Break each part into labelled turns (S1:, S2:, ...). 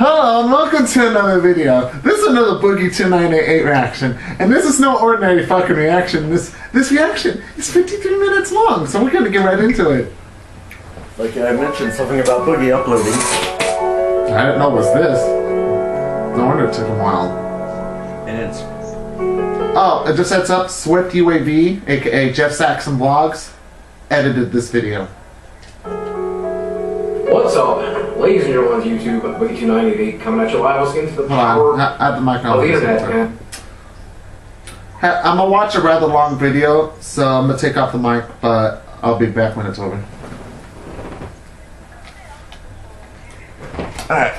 S1: Hello and welcome to another video. This is another Boogie2988 reaction, and this is no ordinary fucking reaction. This reaction is 53 minutes long, so we're gonna get right into it.
S2: Like I mentioned, something about Boogie uploading.
S1: I didn't know it was this. No wonder it took a while.
S2: And it's...
S1: Oh, it just heads up, Swift UAV, aka Jeff Saxon Vlogs, edited this video.
S3: What's up? Ladies and gentlemen on YouTube, Boogie2988 coming at you live. Let's get into the power
S1: At the mic
S3: of the internet, man.
S1: I'm gonna watch a rather long video, so I'm gonna take off the mic, but I'll be back when it's over.
S2: Alright.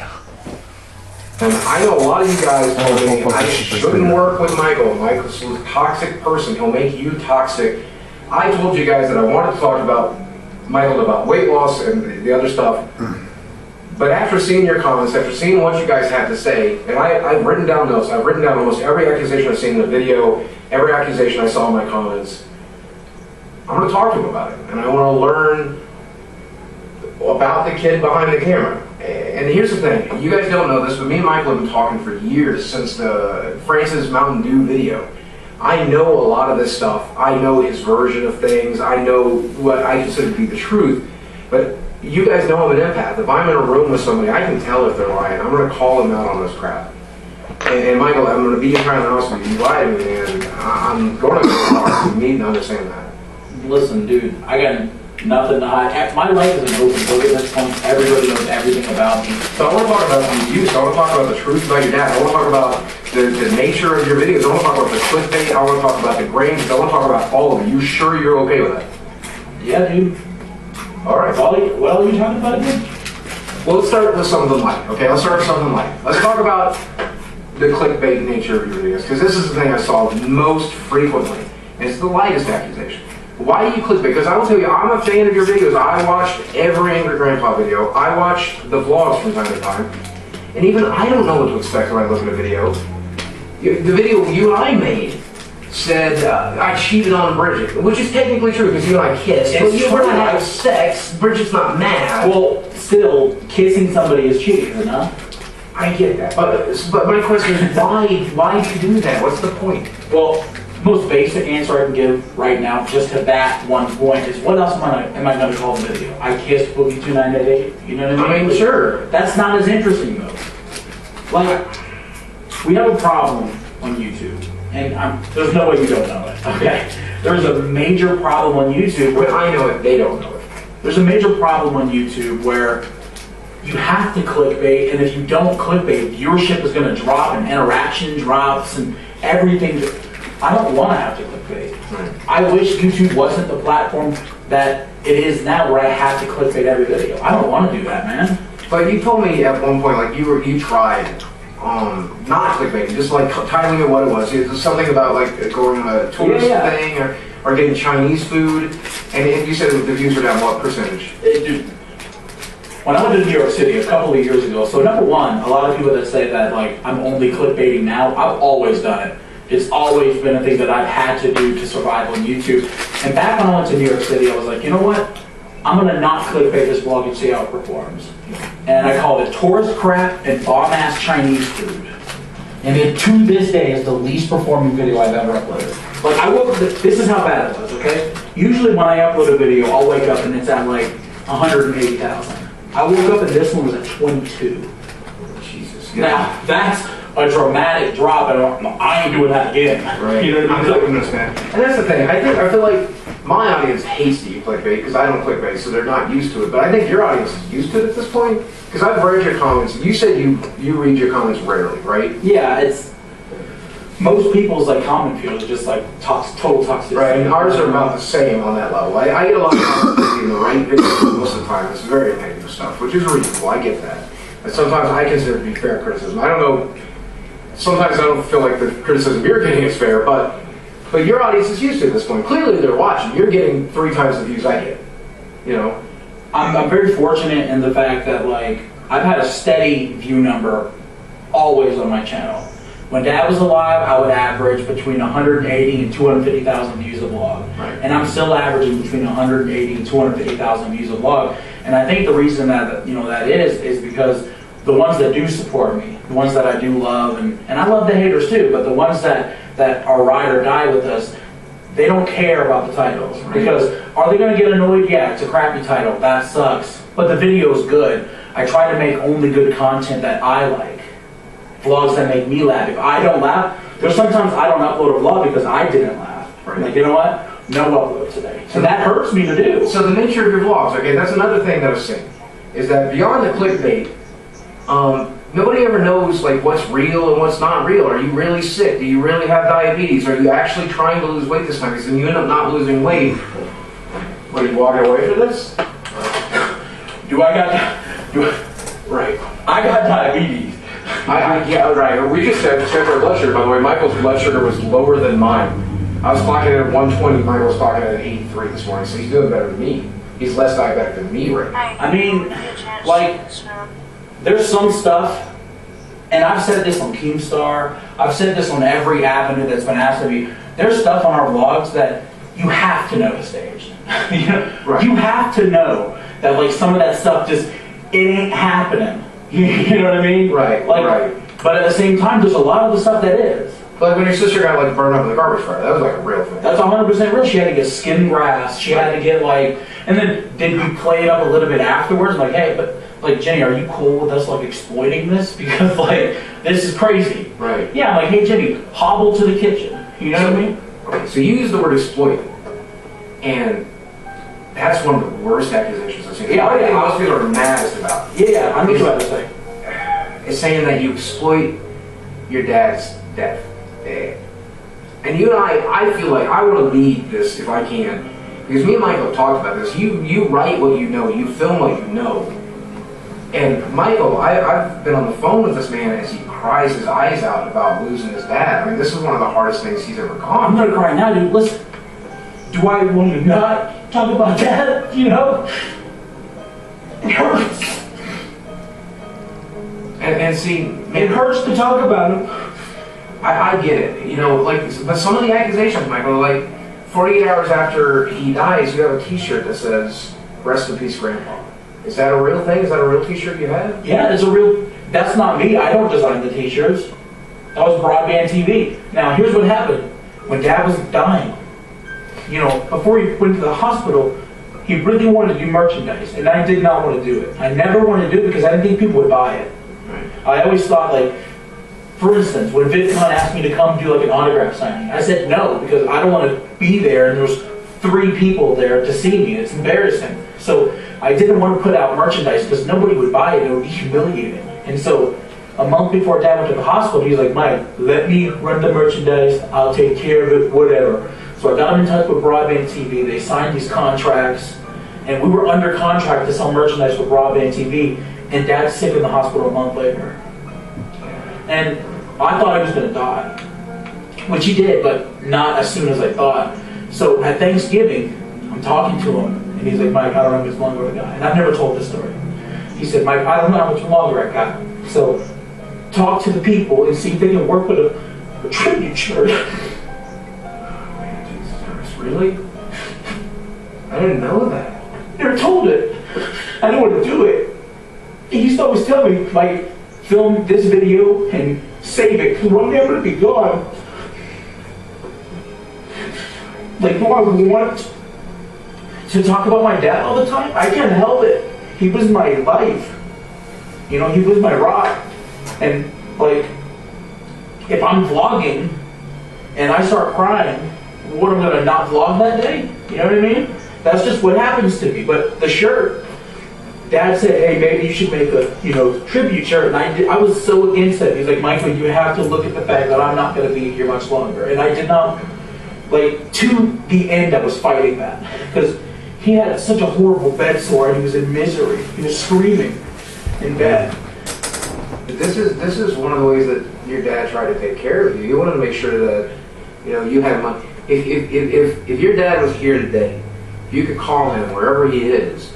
S3: And I know a lot of you guys told me I shouldn't work with Michael. Michael's a toxic person. He'll make you toxic. I told you guys that I wanted to talk about Michael, about weight loss and the other stuff. But after seeing your comments, after seeing what you guys had to say, and I've written down notes, I've written down almost every accusation I've seen in the video, every accusation I saw in my comments. I'm going to talk to him about it, and I want to learn about the kid behind the camera. And here's the thing, you guys don't know this, but me and Michael have been talking for years, since the Francis Mountain Dew video. I know a lot of this stuff. I know his version of things. I know what I consider to be the truth. But you guys know I'm an empath. If I'm in a room with somebody, I can tell if they're lying. I'm going to call them out on this crap. And Michael, I'm going to be entirely honest with you. You lied to me, and I'm going to go hard. You need to understand that.
S4: Listen, dude, I got nothing to hide. My life is an open book at this point. Everybody knows everything about me.
S3: So I want to talk about you. So I want to talk about the truth about your dad. I want to talk about the nature of your videos. I want to talk about the clickbait. I want to talk about the grains. I want to talk about all of it. You sure you're okay with that?
S4: Yeah, dude.
S3: All right.
S4: What are you talking about, dude?
S3: Well, let's start with something light. Okay, let's start with something light. Let's talk about the clickbait nature of your videos, because this is the thing I saw most frequently, and it's the lightest accusation. Why do you clickbait? Because I will tell you, I'm a fan of your videos. I watched every Angry Grandpa video. I watch the vlogs from time to time. And even I don't know what to expect when I look at a video. The video you and I made said I cheated on Bridget, which is technically true because you and I kissed. But you were not having sex. Bridget's not mad.
S4: Well, still, kissing somebody is cheating, you know?
S3: I get that. But my question is, why do you do that? What's the point?
S4: Well, most basic answer I can give right now, just to that one point, is what else am I going to call the video? I kissed Boogie2988. You know what I mean?
S3: Sure.
S4: That's not as interesting though. Like, we have a problem on YouTube, and there's no way you don't know it. Okay, there's a major problem on YouTube.
S3: When I know it, they don't know it.
S4: There's a major problem on YouTube where you have to clickbait, and if you don't clickbait, viewership is going to drop, and interaction drops, and everything. I don't want to have to clickbait. Right. I wish YouTube wasn't the platform that it is now, where I have to clickbait every video. I don't want to do that, man.
S3: But you told me at one point, like you tried not clickbaiting, just like titling it what it was. It was something about like going on a tourist thing or getting Chinese food, and you said the views were down what percentage?
S4: Dude, when I went to New York City a couple of years ago, so number one, a lot of people that say that like I'm only clickbaiting now, I've always done it. It's always been a thing that I've had to do to survive on YouTube. And back when I went to New York City, I was like, you know what? I'm gonna not clickbait this vlog and see how it performs. And I called it tourist crap and bomb-ass Chinese food. And it, to this day, is the least performing video I've ever uploaded. Like, I woke up, this is how bad it was, okay? Usually when I upload a video, I'll wake up and it's at like 180,000. I woke up and this one was at 22.
S3: Jesus.
S4: Now, that's a dramatic drop, and I ain't doing that again.
S3: Right.
S4: You know what I mean?
S3: Understand. And that's the thing. I feel like my audience hates to use clickbait because I don't clickbait, so they're not used to it. But I think your audience is used to it at this point because I've read your comments. You said you read your comments rarely, right?
S4: Yeah, it's most people's like comment field is just like total toxicity.
S3: Right. And ours are about the same on that level. I get a lot of comments in the right videos most of the time. It's very negative stuff, which is reasonable. I get that. And sometimes I consider it to be fair criticism. I don't know. Sometimes I don't feel like the criticism you're getting is fair, but your audience is used to it at this point. Clearly they're watching. You're getting 3 times the views I get. You know?
S4: I'm very fortunate in the fact that like I've had a steady view number always on my channel. When Dad was alive, I would average between 180 and 250,000 views a vlog.
S3: Right.
S4: And I'm still averaging between 180 and 250,000 views a vlog. And I think the reason that that is because the ones that do support me, the ones that I do love, and I love the haters too, but the ones that are ride or die with us, they don't care about the titles. Because are they going to get annoyed? Yeah, it's a crappy title. That sucks. But the video is good. I try to make only good content that I like. Vlogs that make me laugh. If I don't laugh, there's sometimes I don't upload a vlog because I didn't laugh.
S3: Right.
S4: Like, you know what? No upload today. So that hurts me to do.
S3: So the nature of your vlogs, okay, that's another thing that I was saying, is that beyond the clickbait, nobody ever knows like what's real and what's not real. Are you really sick? Do you really have diabetes? Are you actually trying to lose weight this time? Because then you end up not losing weight. What, are you walking away from this? Right.
S4: I got diabetes.
S3: Yeah, right. We just checked our blood sugar, by the way. Michael's blood sugar was lower than mine. I was clocking it at 120, Michael was clocking it at 83 this morning, so he's doing better than me. He's less diabetic than me right now.
S4: I mean, like, there's some stuff, and I've said this on Keemstar, I've said this on every avenue that's been asked of me, there's stuff on our vlogs that you have to know is staged. You know?
S3: Right.
S4: You have to know that, like, some of that stuff just, it ain't happening. You know what I mean?
S3: Right,
S4: like,
S3: right.
S4: But at the same time, there's a lot of the stuff that is.
S3: Like when your sister got like burned up in the garbage fire, that was like a real thing.
S4: That's 100% real. She had to get skin grafts. She had to get like, and then did we play it up a little bit afterwards? Like, hey, but like Jenny, are you cool with us like exploiting this? Because like this is crazy.
S3: Right.
S4: Yeah, I'm like, hey Jenny, hobble to the kitchen. You know what I mean?
S3: Okay, so you use the word exploit, and that's one of the worst accusations I've seen.
S4: Yeah,
S3: I think
S4: yeah.
S3: most people are maddest about.
S4: Yeah, I know what you're saying.
S3: It's saying that you exploit your dad's death. And you and I feel like I want to lead this if I can, because me and Michael have talked about this. You write what you know, you film what you know. And Michael, I've been on the phone with this man as he cries his eyes out about losing his dad. I mean, this is one of the hardest things he's ever
S4: I'm
S3: gone
S4: gonna
S3: through.
S4: cry now, dude. Listen, do I want to not talk about that? You know? It hurts.
S3: And see,
S4: It hurts to talk about him.
S3: I get it, you know, like, but some of the accusations, Michael, like, 48 hours after he dies, you have a t-shirt that says, "Rest in peace, Grandpa." Is that a real thing? Is that a real t-shirt you have?
S4: Yeah, it's a real, that's not me. I don't design the t-shirts. That was Broadband TV. Now, here's what happened. When Dad was dying, you know, before he went to the hospital, he really wanted to do merchandise, and I did not want to do it. I never wanted to do it because I didn't think people would buy it. I always thought, like, for instance, when VidCon asked me to come do like an autograph signing, I said no because I don't want to be there and there's 3 people there to see me. It's embarrassing. So I didn't want to put out merchandise because nobody would buy it. It would be humiliating. And so a month before Dad went to the hospital, he was like, "Mike, let me run the merchandise. I'll take care of it, whatever." So I got him in touch with Broadband TV. They signed these contracts, and we were under contract to sell merchandise for Broadband TV. And Dad's sick in the hospital a month later. And I thought he was going to die, which he did, but not as soon as I thought. So at Thanksgiving, I'm talking to him, and he's like, "Mike, I don't know how much longer I got." And I've never told this story. He said, "Mike, I don't know how much longer I got. So talk to the people and see if they can work with a tribute shirt."
S3: Man, Jesus Christ, really? I didn't know that.
S4: Never told it. I didn't want to do it. He used to always tell me, like, film this video and save it, because one day I'm going to be gone. Like, do I want to talk about my dad all the time? I can't help it. He was my life. You know, he was my rock. And, like, if I'm vlogging and I start crying, what, am I going to not vlog that day? You know what I mean? That's just what happens to me. But the shirt, Dad said, "Hey, maybe you should make a, you know, tribute shirt." And I was so against it. He's like, "Michael, you have to look at the fact that I'm not going to be here much longer." And I did not, like, to the end, I was fighting that. Because he had such a horrible bed sore and he was in misery. He was screaming in bed.
S3: But this is one of the ways that your dad tried to take care of you. You wanted to make sure that, you know, you had money. If your dad was here today, if you could call him wherever he is,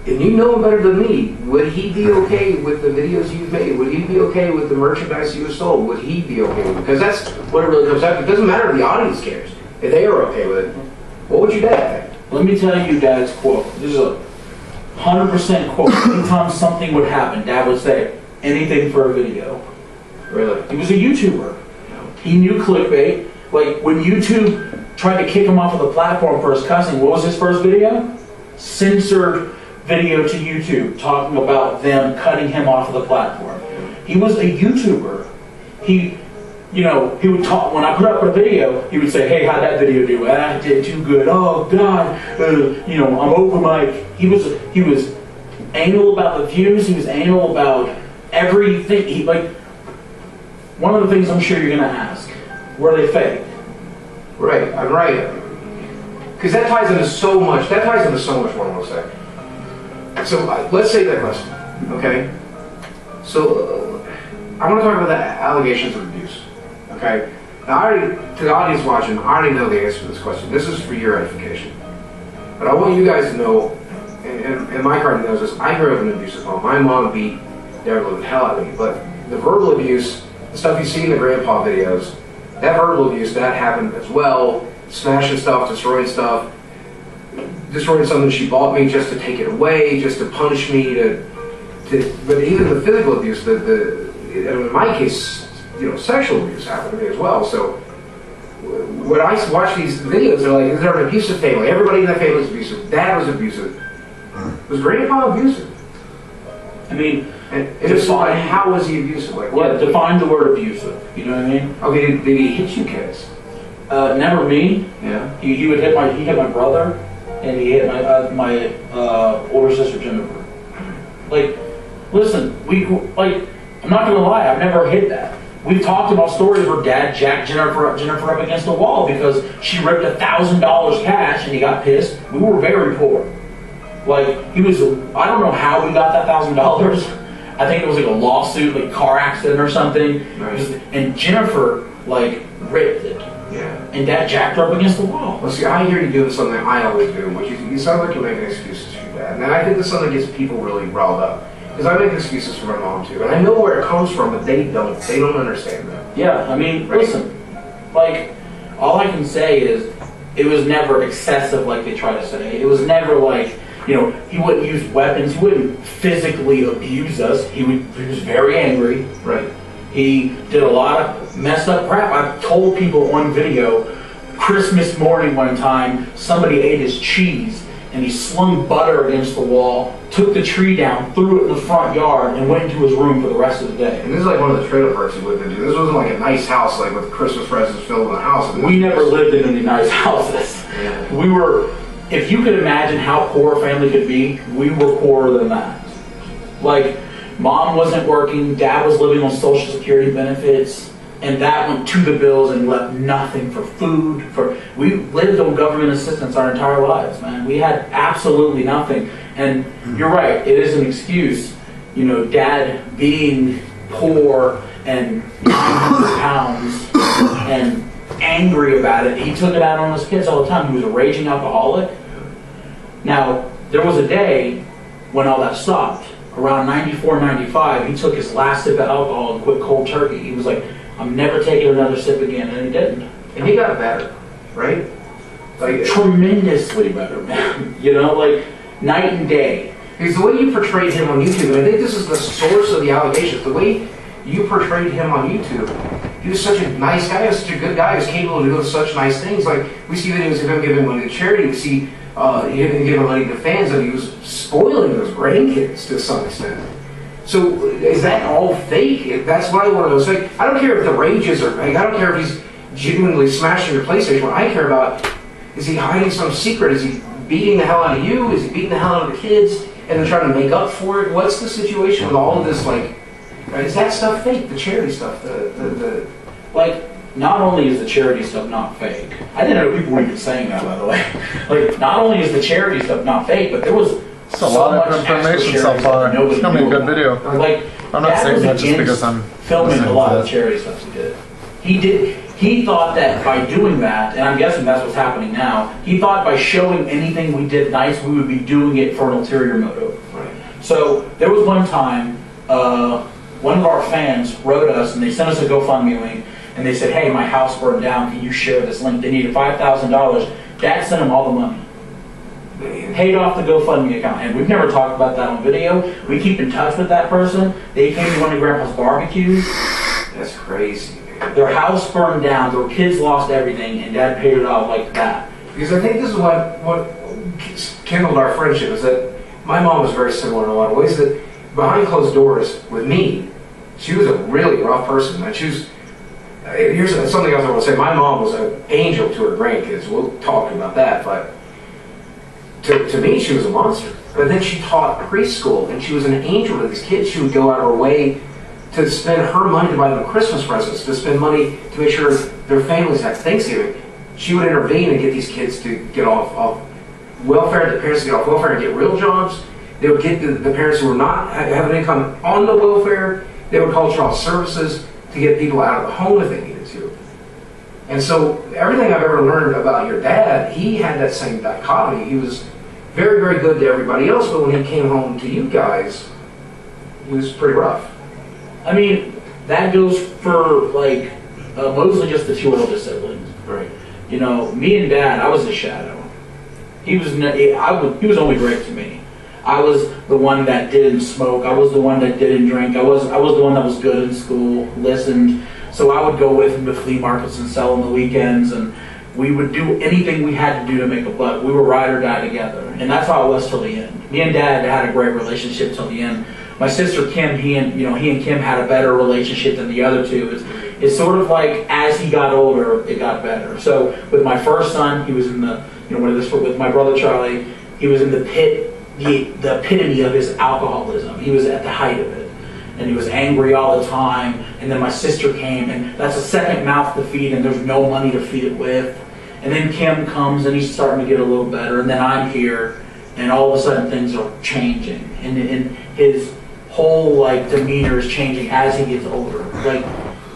S3: and you know him better than me, would he be okay with the videos you've made? Would he be okay with the merchandise you have sold? Would he be okay with it? Because that's what it really comes down to. It doesn't matter if the audience cares. If they are okay with it, what would your dad think?
S4: Let me tell you Dad's quote. This is 100% quote. Anytime something would happen, Dad would say, anything for a video.
S3: Really?
S4: He was a YouTuber. He knew clickbait. Like, when YouTube tried to kick him off of the platform for his cussing, what was his first video? Censored video to YouTube, talking about them cutting him off of the platform. He was a YouTuber. He would talk, when I put up a video, he would say, hey, how'd that video do? Ah, it did too good. Oh, God. I'm open mic. He was anal about the views. He was anal about everything. One of the things I'm sure you're going to ask, were they fake?
S3: Right, I'm right. Because that ties into so much. That ties into so much more, I want to say. So let's say that question, okay? So I want to talk about the allegations of abuse, okay? Now, to the audience watching, I already know the answer to this question. This is for your edification. But I want you guys to know, and Mike already knows this, I grew up in an abusive home. My mom beat the living hell out of me, but the verbal abuse, the stuff you see in the grandpa videos, that verbal abuse, that happened as well. Smashing stuff, destroying something she bought me just to take it away, just to punish me, but even the physical abuse, in my case, sexual abuse happened to me as well. So when I watch these videos, they're like, is there an abusive family? Everybody in that family is abusive. Dad was abusive. Was grandpa abusive?
S4: I mean,
S3: and it's like, how was he abusive? Like, what?
S4: Yeah, define the word abusive. You know what I mean?
S3: Okay, did he hit you kids?
S4: Never me.
S3: Yeah.
S4: He hit my brother, and he hit my older sister Jennifer. Like, listen, I'm not gonna lie, I've never hit that. We've talked about stories where Dad jacked Jennifer up against the wall because she ripped $1,000 cash and he got pissed. We were very poor. Like, I don't know how we got that $1,000. I think it was like a lawsuit, like car accident or something.
S3: Right.
S4: And Jennifer, ripped it.
S3: Yeah.
S4: And Dad jacked her up against the wall.
S3: Well, see, I hear you doing something I always do, which you sound like you're making excuses for your dad. And I think this is something that gets people really riled up. Because I make excuses for my mom too. And I know where it comes from, but they don't. They don't understand that.
S4: Yeah, I mean, listen, all I can say is it was never excessive like they try to say. It was never he wouldn't use weapons. He wouldn't physically abuse us. He was very angry.
S3: Right.
S4: He did a lot of messed up crap. I've told people on video, Christmas morning one time, somebody ate his cheese and he slung butter against the wall, took the tree down, threw it in the front yard, and went into his room for the rest of the day.
S3: And this is one of the trailer parks he lived into. This wasn't like a nice house, with Christmas presents filled in the house.
S4: We never lived in any nice houses.
S3: Yeah.
S4: If you could imagine how poor a family could be, we were poorer than that. Mom wasn't working, Dad was living on Social Security benefits, and that went to the bills and left nothing for food. We lived on government assistance our entire lives, man. We had absolutely nothing. And you're right, it is an excuse. Dad being poor and pounds and angry about it, he took it out on his kids all the time. He was a raging alcoholic. Now, there was a day when all that stopped. Around 94, 95, he took his last sip of alcohol and quit cold turkey. He was like, I'm never taking another sip again, and he didn't.
S3: And he got better, right?
S4: Tremendously better, man. Night and day.
S3: Because the way you portrayed him on YouTube, and I think this is the source of the allegations, the way you portrayed him on YouTube, he was such a nice guy, he was such a good guy, he was capable of doing such nice things. We see videos of him giving money to charity, we see him giving money to fans, and he was spoiling those grandkids to some extent. So is that all fake? That's what I want to know. I don't care if the rages are fake. I don't care if he's genuinely smashing your PlayStation. What I care about is he hiding some secret? Is he beating the hell out of you? Is he beating the hell out of the kids and then trying to make up for it? What's the situation with all of this? Is that stuff fake? The charity stuff,
S4: not only is the charity stuff not fake, I didn't know people were even saying that, by the way. Not only is the charity stuff not fake, but there was
S1: a lot of information so far. It's gonna be a good video. I'm not saying that just because I'm
S4: filming a lot of the charity stuff he did. He thought that by doing that, and I'm guessing that's what's happening now, he thought by showing anything we did nice, we would be doing it for an ulterior motive.
S3: Right.
S4: So there was one time, one of our fans wrote us and they sent us a GoFundMe link and they said, hey, my house burned down, can you share this link? They needed $5,000. Dad sent him all the money. paid off the GoFundMe account, and we've never talked about that on video. We keep in touch with that person. They came to one of Grandpa's barbecues.
S3: That's crazy, man.
S4: Their house burned down, their kids lost everything, and Dad paid it off like that.
S3: Because I think this is what kindled our friendship, is that my mom was very similar in a lot of ways, that behind closed doors with me, she was a really rough person. And here's something else I want to say. My mom was an angel to her grandkids. We'll talk about that, but to me, she was a monster. But then she taught preschool, and she was an angel to these kids. She would go out of her way to spend her money to buy them Christmas presents, to spend money to make sure their families had Thanksgiving. She would intervene and get these kids to get off welfare, the parents to get off welfare and get real jobs. They would get the parents who were not having income on the welfare. They would call child services to get people out of the home if they needed to. And so everything I've ever learned about your dad, he had that same dichotomy. He was very, very good to everybody else, but when he came home to you guys, he was pretty rough.
S4: I mean, that goes for like mostly just the two older siblings.
S3: Right.
S4: You know, me and Dad, I was a shadow. He was only great to me. I was the one that didn't smoke. I was the one that didn't drink. I was the one that was good in school, listened. So I would go with him to flea markets and sell on the weekends, and we would do anything we had to do to make a buck. We were ride or die together, and that's how it was till the end. Me and Dad had a great relationship till the end. My sister Kim, he and Kim had a better relationship than the other two. It's sort of like as he got older, it got better. So with my first son, he was in the with my brother Charlie, he was in the pit, the epitome of his alcoholism. He was at the height of it, and he was angry all the time. And then my sister came, and that's a second mouth to feed, and there's no money to feed it with. And then Kim comes, and he's starting to get a little better. And then I'm here, and all of a sudden things are changing, and his whole like demeanor is changing as he gets older. Like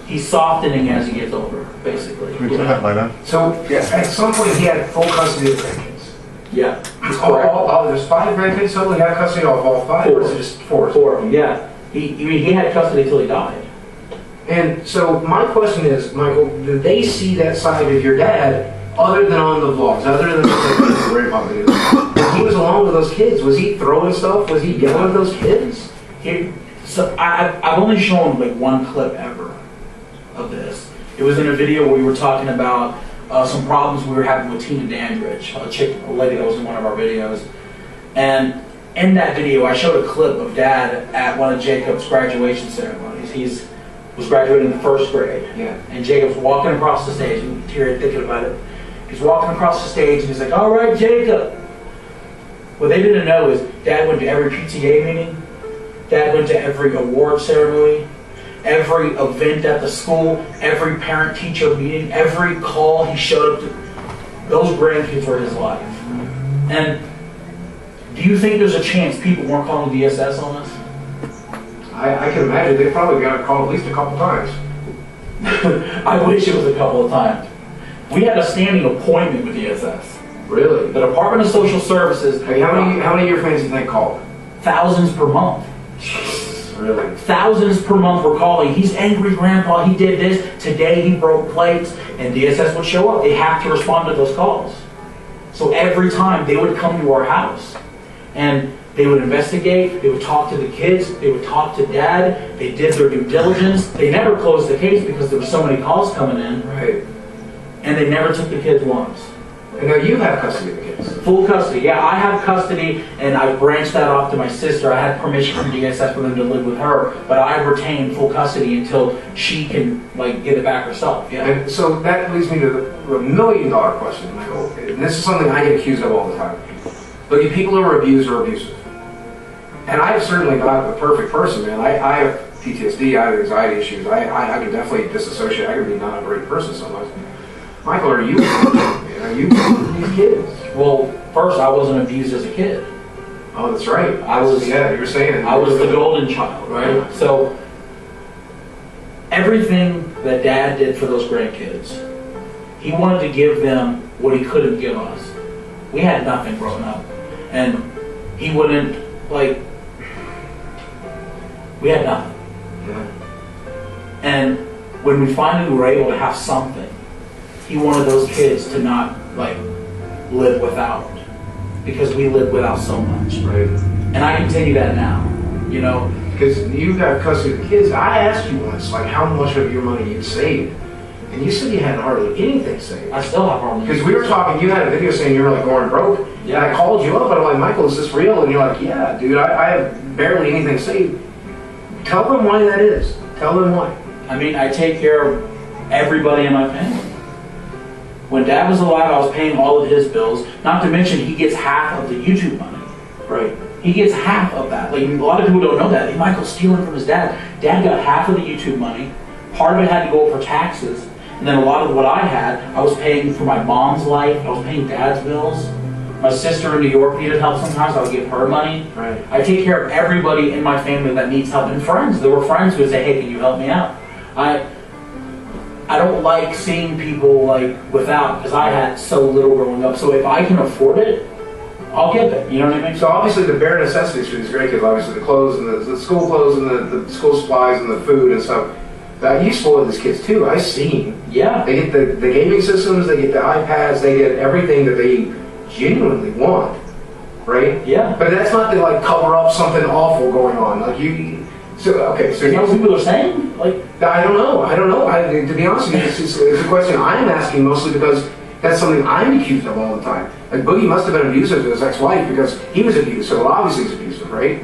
S4: he's softening as he gets older, basically.
S1: Can we turn that light on?
S3: So at some point he had full custody of the grandkids.
S4: Yeah.
S3: There's 5 grandkids, so he had custody of all 5, or is it just 4?
S4: 4 of them, yeah. He had custody until he died. And
S3: So my question is, Michael, did they see that side of your dad other than on the vlogs, other than the grandpa videos? When he was along with those kids, was he throwing stuff? Was he yelling at those kids?
S4: I've only shown like one clip ever of this. It was in a video where we were talking about some problems we were having with Tina Dandridge, a lady that was in one of our videos. And in that video, I showed a clip of Dad at one of Jacob's graduation ceremonies. He was graduating in the 1st grade.
S3: Yeah.
S4: And Jacob's walking across the stage, and teary thinking about it. He's walking across the stage, and he's like, "All right, Jacob." What they didn't know is Dad went to every PTA meeting. Dad went to every award ceremony, every event at the school, every parent-teacher meeting, every call he showed up to. Those grandkids were his life. And do you think there's a chance people weren't calling DSS on us?
S3: I can imagine they probably got a call at least a couple times.
S4: I wish it was a couple of times. We had a standing appointment with DSS.
S3: Really?
S4: The Department of Social Services.
S3: Hey, how many of your fans do you think called?
S4: Thousands per month.
S3: Really?
S4: Thousands per month were calling. He's angry, Grandpa. He did this. Today he broke plates. And DSS would show up. They have to respond to those calls. So every time they would come to our house. And they would investigate. They would talk to the kids. They would talk to Dad. They did their due diligence. They never closed the case because there were so many calls coming in.
S3: Right.
S4: And they never took the kids once.
S3: And now you have custody of the kids.
S4: Full custody. Yeah, I have custody, and I branched that off to my sister. I had permission from DSS for them to live with her, but I retained full custody until she can get it back herself. Yeah.
S3: And so that leads me to the $1 million question, Michael. And this is something I get accused of all the time. Look, if people who are abused are abusive. And I have certainly not the perfect person, man. I have PTSD, I have anxiety issues. I can definitely disassociate. I can be not a great person sometimes. Michael, are you these kids?
S4: Well, first, I wasn't abused as a kid.
S3: Oh, that's right.
S4: I was.
S3: Yeah, you were saying.
S4: I was the golden child, right? So everything that Dad did for those grandkids, he wanted to give them what he couldn't give us. We had nothing growing up, and he wouldn't we had nothing.
S3: Yeah.
S4: And when we finally were able to have something, he wanted those kids to not live without. because we lived without so much.
S3: Right.
S4: And I continue that now, you know.
S3: Because you got custody of the kids. I asked you once, like, how much of your money you'd saved. And you said you had hardly anything saved.
S4: I still have hardly.
S3: Because we were talking, you had a video saying you were like going broke.
S4: Yeah.
S3: And I called you up and I'm like, Michael, is this real? And you're like, yeah, dude, I have barely anything saved. Tell them why that is. Tell them why.
S4: I mean, I take care of everybody in my family. When Dad was alive, I was paying all of his bills. Not to mention, he gets half of the YouTube money.
S3: Right.
S4: He gets half of that. Like, a lot of people don't know that. Michael's stealing from his dad. Dad got half of the YouTube money. Part of it had to go for taxes. And then a lot of what I had, I was paying for my mom's life. I was paying Dad's bills. My sister in New York needed help sometimes. I would give her money.
S3: Right.
S4: I take care of everybody in my family that needs help, and friends. There were friends who would say, hey, can you help me out? I don't like seeing people like without, because I had so little growing up. So if I can afford it, I'll give it. You know what I mean?
S3: So obviously the bare necessities for these great kids, obviously the clothes and the school clothes and the school supplies and the food and stuff. That you spoil these kids too. I've seen.
S4: Yeah.
S3: They get the gaming systems, they get the iPads, they get everything that they genuinely want, right?
S4: Yeah.
S3: But that's not to like cover up something awful going on. Like you. So okay. So
S4: You know what people are saying? Like,
S3: I don't know. To be honest with you, it's a question I'm asking mostly because that's something I'm accused of all the time. Like Boogie must have been abusive to his ex-wife because he was abused. So obviously he's abusive, right?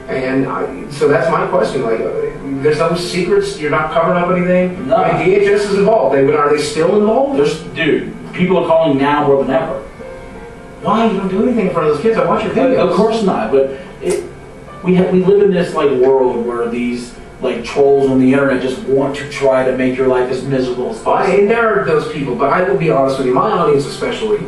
S3: And so that's my question. Like, there's no secrets. You're not covering up anything.
S4: No.
S3: I mean, DHS is involved. Are they still involved?
S4: dude, people are calling now more than ever.
S3: Why you don't do anything in front of those kids? I watch your videos.
S4: Of course not, but we live in this like world where these like trolls on the internet just want to try to make your life as miserable as possible.
S3: And there are those people, but I will be honest with you, my audience especially,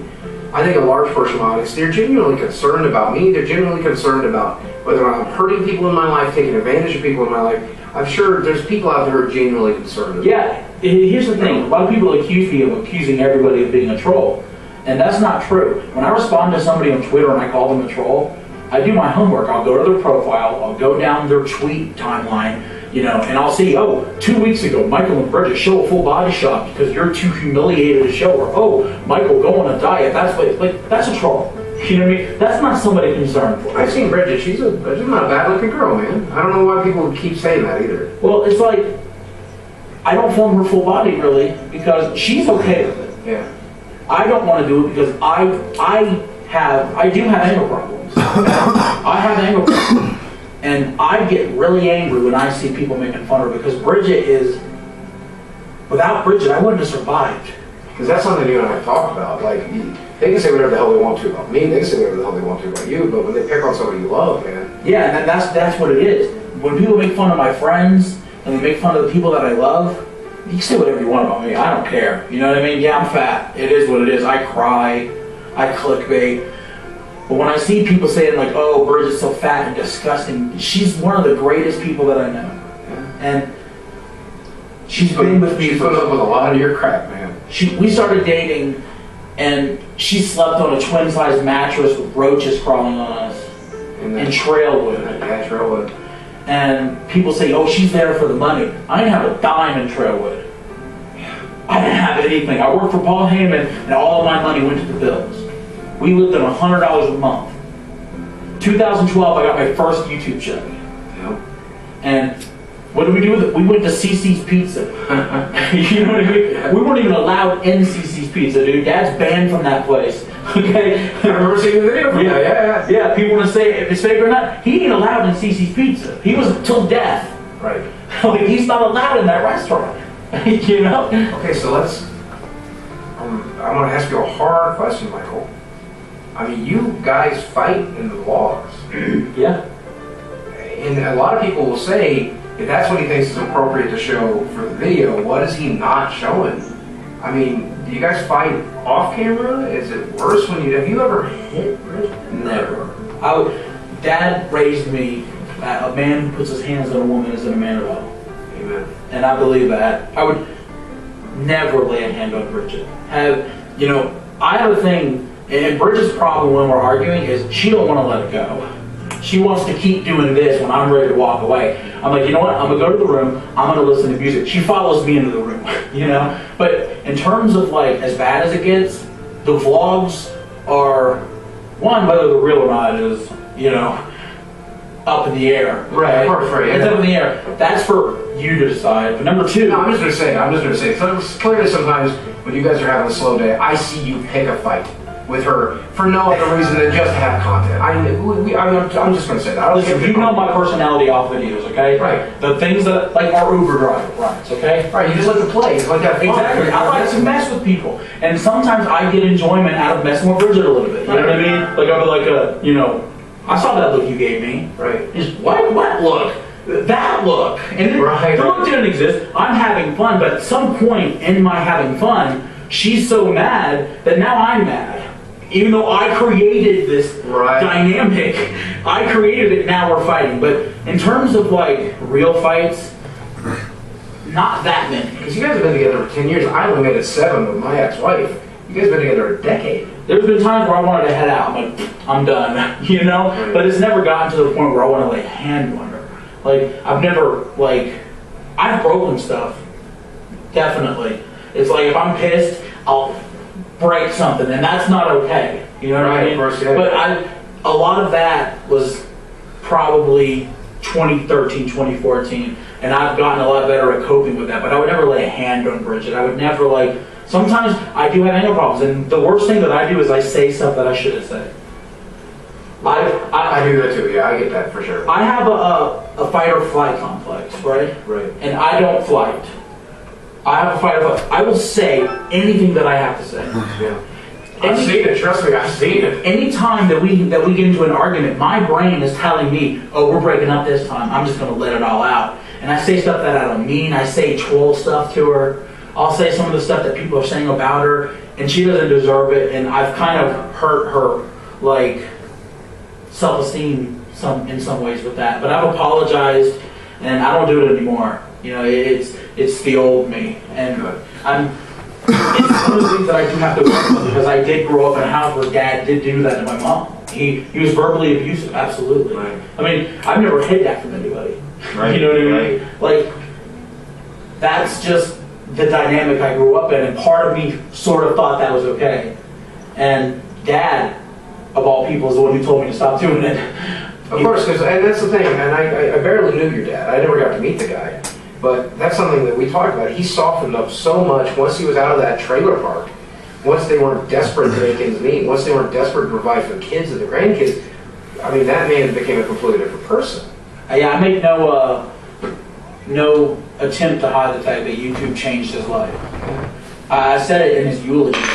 S3: I think a large portion of my audience, they're genuinely concerned about me. They're genuinely concerned about whether I'm hurting people in my life, taking advantage of people in my life. I'm sure there's people out there who are genuinely concerned about
S4: Yeah, here's the thing. A lot of people accuse me of accusing everybody of being a troll. And that's not true. When I respond to somebody on Twitter and I call them a troll, I do my homework. I'll go to their profile, I'll go down their tweet timeline, you know, and I'll see, oh, 2 weeks ago, Michael and Bridget show a full body shot because you're too humiliated to show her. Oh, Michael, go on a diet. That's a troll. You know what I mean? That's not somebody concerned for.
S3: I've seen Bridget. She's not a bad-looking girl, man. I don't know why people keep saying that either.
S4: Well, it's like, I don't film her full body really because she's okay with it.
S3: Yeah.
S4: I don't want to do it because I do have anger problems. I have anger problems. And I get really angry when I see people making fun of her because Bridget is, without Bridget, I wouldn't have survived.
S3: Because that's something you and I have talked about. Like, they can say whatever the hell they want to about me, they can say whatever the hell they want to about you, but when they pick on somebody you love, man.
S4: Yeah, and that's what it is. When people make fun of my friends and they make fun of the people that I love, you can say whatever you want about me. I don't care. You know what I mean? Yeah, I'm fat. It is what it is. I cry. I clickbait. But when I see people saying like, oh, Bridget's so fat and disgusting, she's one of the greatest people that I know.
S3: Yeah.
S4: And she's been with me
S3: She's put up with a lot of your crap, man.
S4: We started dating, and she slept on a twin-size mattress with roaches crawling on us in Trailwood.
S3: Yeah, Trailwood.
S4: And people say, oh, she's there for the money. I didn't have a dime in Trailwood. I didn't have anything. I worked for Paul Heyman, and all of my money went to the bills. We lived on $100 a month. 2012, I got my first YouTube check.
S3: Yep.
S4: And what did we do with it? We went to CC's Pizza. You know what I mean? We weren't even allowed in CC's Pizza, dude. Dad's banned from that place. Okay?
S3: I remember seeing the video from that. Yeah.
S4: Yeah, people want to say if it's fake or not. He ain't allowed in CC's Pizza. He was till death.
S3: Right.
S4: Like, he's not allowed in that restaurant. You know?
S3: Okay, so let's. I want to ask you a hard question, Michael. I mean, you guys fight in the vlogs.
S4: Yeah.
S3: And a lot of people will say, if that's what he thinks is appropriate to show for the video, what is he not showing? I mean, do you guys fight off camera? Is it worse when have you ever hit Bridget?
S4: Never. Dad raised me, a man who puts his hands on a woman is in a man at all.
S3: Amen.
S4: And I believe that. I would never lay a hand on Bridget. I have a thing, and Bridget's problem when we're arguing is she don't want to let it go. She wants to keep doing this when I'm ready to walk away. I'm like, you know what? I'm going to go to the room. I'm going to listen to music. She follows me into the room, you know? But in terms of, like, as bad as it gets, the vlogs are one, whether they're real or not is, up in the air.
S3: Right, right.
S4: It's up in the air. That's for you to decide. But number two...
S3: No, I'm just gonna say, so clearly sometimes when you guys are having a slow day, I see you pick a fight with her for no other reason than just to have content. I'm just gonna say that.
S4: Listen, you know my personality off videos, okay?
S3: Right.
S4: The things that, like our Uber driver rides, okay?
S3: Right, you just like to play. You like that fun.
S4: Exactly. I like to mess with people. And sometimes I get enjoyment out of messing with Bridget a little bit. You know what I mean? Like, I'll be like, I saw that look you gave me.
S3: Right.
S4: Just, what look? That look. And the look didn't exist. I'm having fun, but at some point in my having fun, she's so mad that now I'm mad. Even though I created this dynamic, I created it, now we're fighting. But in terms of like real fights, not that many.
S3: Because you guys have been together for 10 years. I only made it 7 with my ex-wife. You guys have been together a decade.
S4: There's been times where I wanted to head out. I'm like, I'm done, But it's never gotten to the point where I want to lay a hand on her. Like, I've never, I've broken stuff. Definitely. It's like if I'm pissed, I'll break something, and that's not okay. You know what I mean?
S3: Of course, yeah.
S4: But a lot of that was probably 2013, 2014, and I've gotten a lot better at coping with that. But I would never lay a hand on Bridget. I would never sometimes I do have anger problems, and the worst thing that I do is I say stuff that I shouldn't say.
S3: I do that too, yeah, I get that for sure.
S4: I have a fight or flight complex, right?
S3: Right.
S4: And I don't fight. I have a fight or flight. I will say anything that I have to say.
S3: Yeah. I've seen it, trust me, I've seen it.
S4: Anytime that we get into an argument, my brain is telling me, oh, we're breaking up this time. I'm just going to let it all out. And I say stuff that I don't mean. I say troll stuff to her. I'll say some of the stuff that people are saying about her, and she doesn't deserve it. And I've kind of hurt her, self-esteem in some ways with that. But I've apologized, and I don't do it anymore. It's the old me, and it's one of the things that I do have to work with, because I did grow up in a house where Dad did do that to my mom. He was verbally abusive, absolutely.
S3: Right.
S4: I mean, I've never hid that from anybody.
S3: Right.
S4: You know what I mean? That's just the dynamic I grew up in, and part of me sort of thought that was okay. And Dad, of all people, is the one who told me to stop doing it.
S3: Of course, and that's the thing, and I barely knew your dad. I never got to meet the guy. But that's something that we talked about. He softened up so much once he was out of that trailer park. Once they weren't desperate to make ends meet. Once they weren't desperate to provide for the kids and the grandkids. I mean, that man became a completely different person.
S4: Yeah, I make no attempt to hide the fact that YouTube changed his life. I said it in his eulogy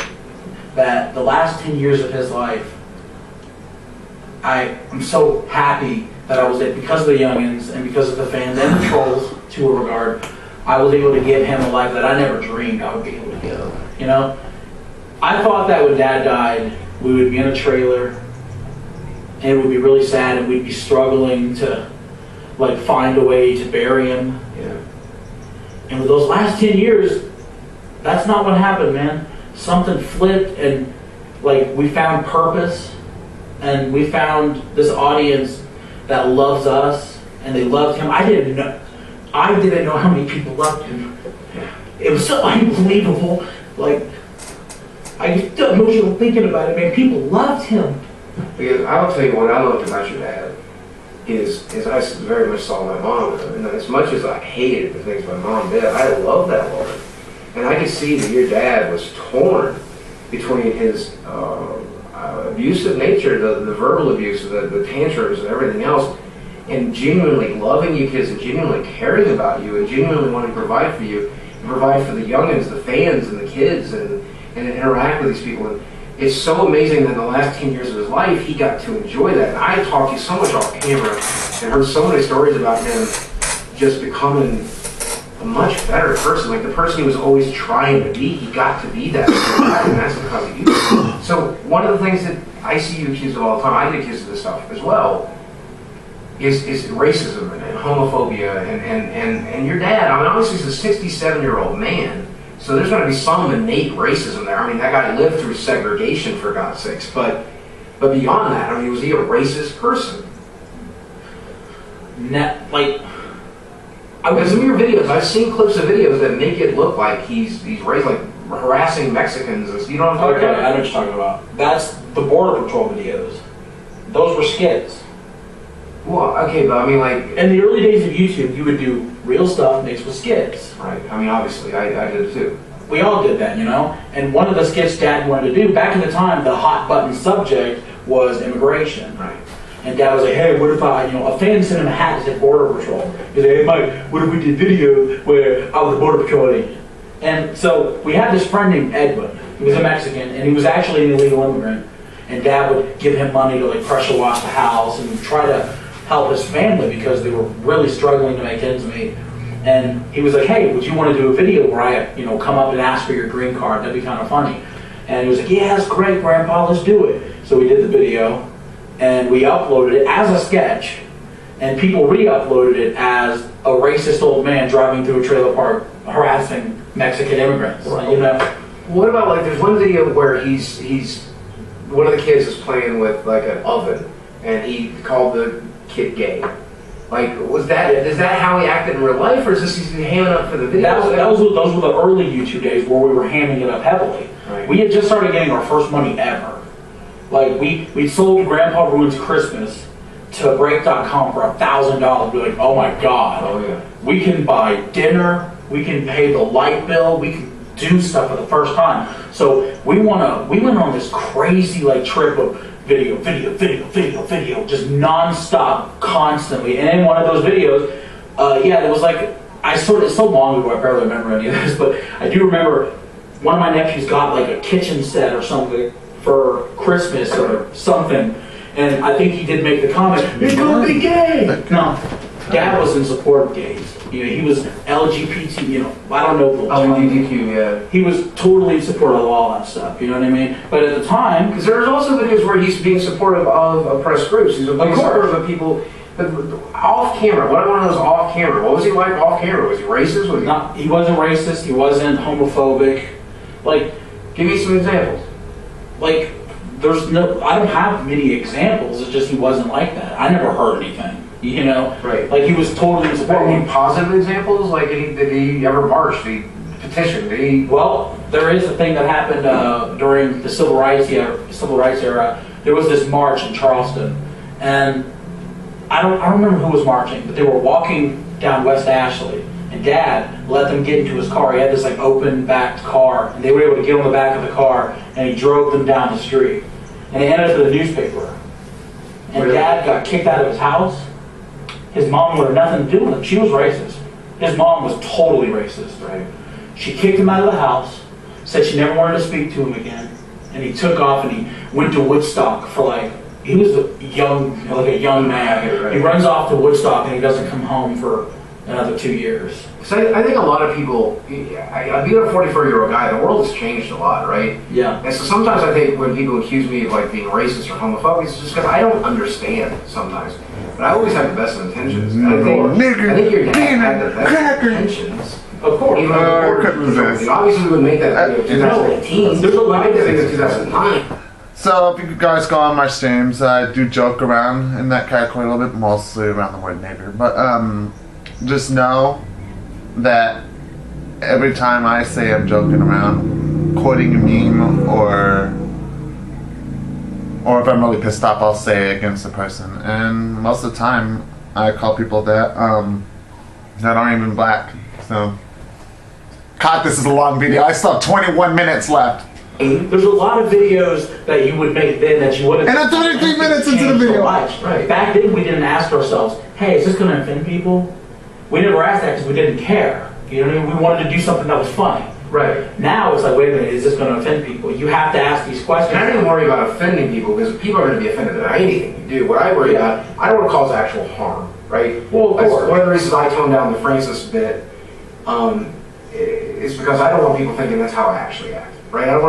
S4: that the last 10 years of his life, I'm so happy that I was there because of the youngins and because of the fans and the trolls, to a regard. I was able to give him a life that I never dreamed I would be able to give. I thought that when Dad died, we would be in a trailer and it would be really sad and we'd be struggling to find a way to bury him.
S3: Yeah.
S4: And with those last 10 years, that's not what happened, man. Something flipped, and we found purpose, and we found this audience that loves us, and they loved him. I didn't know how many people loved him. It was so unbelievable. I get emotional thinking about it, man. People loved him.
S3: Because I'll tell you what I loved about your dad is I very much saw my mom. And as much as I hated the things my mom did, I loved that woman. And I could see that your dad was torn between his abusive nature, the verbal abuse, the tantrums and everything else, and genuinely loving you kids and genuinely caring about you and genuinely wanting to provide for you and provide for the youngins, the fans and the kids and interact with these people. And it's so amazing that in the last 10 years of his life, he got to enjoy that. And I talked to you so much off camera and heard so many stories about him just becoming a much better person. The person he was always trying to be, he got to be that. And that's because of you. So one of the things that I see you accused of all the time, I get accused of this stuff as well, is racism and homophobia. And your dad, obviously he's a 67-year-old man, so there's going to be some innate racism there. That guy lived through segregation, for God's sakes. But beyond that, was he a racist person? Some of your videos, I've seen clips of videos that make it look like he's raised harassing Mexicans. You know what I'm talking about?
S4: I know what you're talking about. the Border Patrol videos. Those were skits.
S3: Well, okay, but I mean, like,
S4: In the early days of YouTube, you would do real stuff mixed with skits.
S3: right? I mean, obviously, I did it too.
S4: We all did that, you know? And one of the skits Dad wanted to do, back in the time, the hot button subject was immigration.
S3: Right.
S4: And Dad was like, hey, what if a fan sent him a hat that said Border Patrol. He's like, hey, Mike, what if we did video where I was a Border Patrol agent? And so we had this friend named Edwin. He was a Mexican, and he was actually an illegal immigrant. And Dad would give him money to like pressure wash the house and try to help his family because they were really struggling to make ends meet. And he was like, hey, would you want to do a video where I, come up and ask for your green card? That'd be kind of funny. And he was like, yeah, that's great, Grandpa, let's do it. So we did the video, and we uploaded it as a sketch, and people re-uploaded it as a racist old man driving through a trailer park harassing Mexican immigrants.
S3: What about, like, there's one video where he's one of the kids is playing with like an oven, and he called the kid gay. Like, is that how he acted in real life, or is this he's hamming up for the video?
S4: Those were the early YouTube days where we were hamming it up heavily.
S3: Right.
S4: We had just started getting our first money ever. Like, we sold Grandpa Ruins Christmas to Break.com for $1,000. We're like, oh my God.
S3: Oh yeah.
S4: We can buy dinner, we can pay the light bill, we can do stuff for the first time. So we went on this crazy like trip of video, just non-stop, constantly. And in one of those videos, it was like, it's so long ago I barely remember any of this, but I do remember one of my nephews got like a kitchen set or something for Christmas or something, and I think he did make the comment, "It's gonna be gay." No, Dad was in support of gays. He was LGBT. I don't know.
S3: LGBTQ, yeah.
S4: He was totally in support of all that stuff. You know what I mean? But at the time,
S3: Because there's also videos where he's being supportive of oppressed groups. He's being supportive of people. But off camera, what I want to know is off camera. What was he like off camera? Was he racist?
S4: he wasn't racist. He wasn't homophobic. Like,
S3: Give me some examples.
S4: like, I don't have many examples. It's just he wasn't like that. I never heard anything.
S3: Right.
S4: Like, he was totally in support.
S3: Any positive examples? Like, did he ever march? Did he petition? Did he?
S4: Well, there is a thing that happened during the civil rights era. There was this march in Charleston, and I don't remember who was marching, but they were walking down West Ashley, and Dad let them get into his car. He had this like open backed car, and they were able to get on the back of the car, and he drove them down the street, and they ended up in the newspaper. And
S3: Really?
S4: Dad got kicked out of his house. His mom would have nothing to do with him. She was racist. His mom was totally racist.
S3: Right.
S4: She kicked him out of the house, said she never wanted to speak to him again, and he took off and he went to Woodstock for he was a young man.
S3: Right.
S4: He runs off to Woodstock and he doesn't come home for another 2 years.
S3: So I think a lot of people, being a 44-year-old guy, the world has changed a lot, right?
S4: Yeah.
S3: And so sometimes I think when people accuse me of like being racist or homophobic, it's just because I don't understand sometimes. But I always have the best of intentions. And I think your dad had the best of intentions.
S4: Of course.
S3: Even obviously we would make that video in 2018.
S4: There's a lot
S3: I
S4: of
S3: made that video in 2009.
S1: So if you guys go on my streams, I do joke around in that category a little bit, mostly around the word nigger. But just know that every time I say I'm joking around, quoting a meme, or if I'm really pissed off, I'll say it against the person. And most of the time, I call people that aren't even black. So, God, this is a long video. I still have 21 minutes left.
S4: There's a lot of videos that you would make then that you wouldn't.
S1: And I'm 33 minutes into the video.
S3: Right.
S4: Back then, we didn't ask ourselves, hey, is this going to offend people? We never asked that because we didn't care. You know what I mean? We wanted to do something that was funny.
S3: Right.
S4: Now it's like, wait a minute, is this going to offend people? You have to ask these questions.
S3: And I don't even worry about offending people because people are going to be offended by anything you do. What I worry about, I don't want to cause actual harm, right?
S4: Well, of
S3: That's
S4: course.
S3: one of the reasons I toned down the Francis bit is because I don't want people thinking that's how I actually act, right? I don't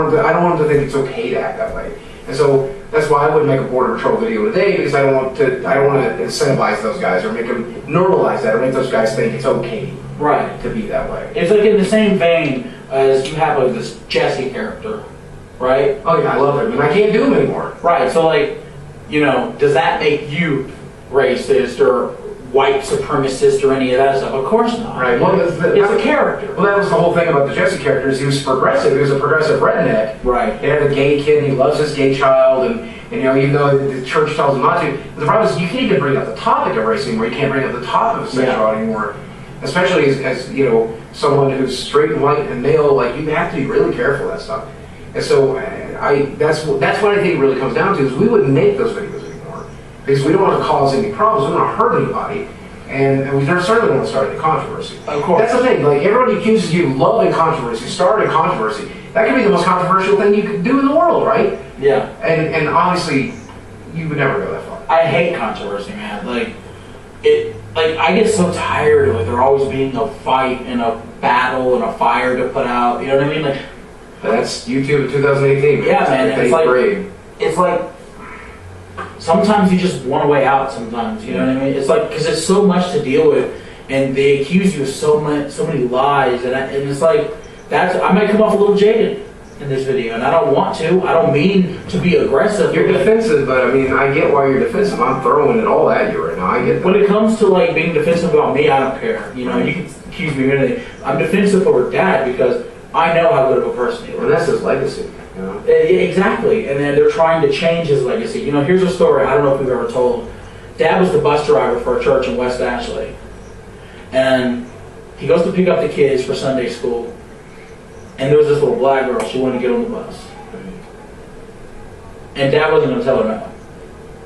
S3: want them to think it's okay to act that way. And so that's why I wouldn't make a Border Patrol video today, because I don't want to incentivize those guys or make them normalize that or make those guys think it's okay
S4: Right.
S3: to be that way.
S4: It's like in the same vein as you have this Jesse character, right?
S3: Oh yeah, I love it. I mean, I can't do them anymore.
S4: Right, so like, does that make you racist, or white supremacist or any of that stuff. Of course not.
S3: Right. Well,
S4: it's a character.
S3: Well, that was the whole thing about the Jesse character. Is he was progressive. He was a progressive redneck.
S4: Right.
S3: He had a gay kid. And he loves his gay child, and you know, even though the church tells him not to. But the problem is, you can't even bring up the topic of race anymore. You can't bring up the topic of sexuality anymore. Especially as you know, someone who's straight and white and male. Like, you have to be really careful of that stuff. And so, that's what I think it really comes down to, is we wouldn't make those videos anymore because we don't want to cause any problems. We don't want to hurt anybody. And we certainly don't want to start any controversy. Of course. That's the thing. Like, everybody accuses you of loving controversy, starting controversy. That could be the most controversial thing you could do in the world, right?
S4: Yeah.
S3: And obviously, you would never go that far.
S4: I hate controversy, man. Like I get so tired of it. There always being a fight and a battle and a fire to put out. You know what I mean? Like,
S3: that's YouTube in 2018.
S4: Yeah, man. And it's like sometimes you just want a way out. Sometimes, you know what I mean? It's like, because it's so much to deal with, and they accuse you of so many lies, and it's like I might come off a little jaded in this video, and I don't want to. I don't mean to be aggressive.
S3: You're defensive, but I mean, I get why you're defensive. I'm throwing it all at you right now. I get that.
S4: When it comes to like being defensive about me, I don't care. You know, you can accuse me of anything. I'm defensive over Dad because I know how good of a person he was.
S3: And that's his legacy. You know?
S4: Exactly. And then they're trying to change his legacy. You know, here's a story I don't know if we've ever told. Dad was the bus driver for a church in West Ashley. And he goes to pick up the kids for Sunday school. And there was this little black girl. She wanted to get on the bus. And Dad wasn't going to tell her no.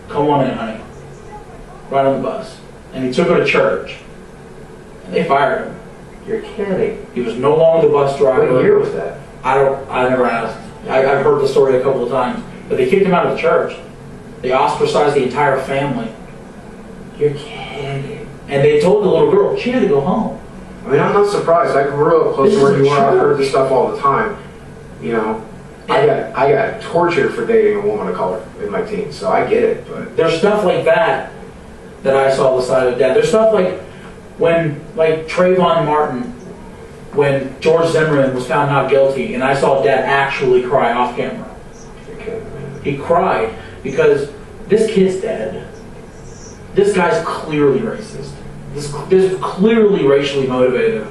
S4: Come on in, honey. Right on the bus. And he took her to church. And they fired him.
S3: You're kidding.
S4: He was no longer the bus driver.
S3: What year was that?
S4: I never asked. I've heard the story a couple of times. But they kicked him out of the church. They ostracized the entire family. You're kidding. And they told the little girl she had to go home.
S3: I mean, I'm not surprised. I grew up close to where you were. I've heard this stuff all the time. You know, I got tortured for dating a woman of color in my teens, so I get it. But
S4: there's stuff like that I saw the side of Dad. There's stuff like when, like Trayvon Martin, when George Zimmerman was found not guilty, and I saw Dad actually cry off camera. He cried because this kid's dead. This guy's clearly racist. This is clearly racially motivated,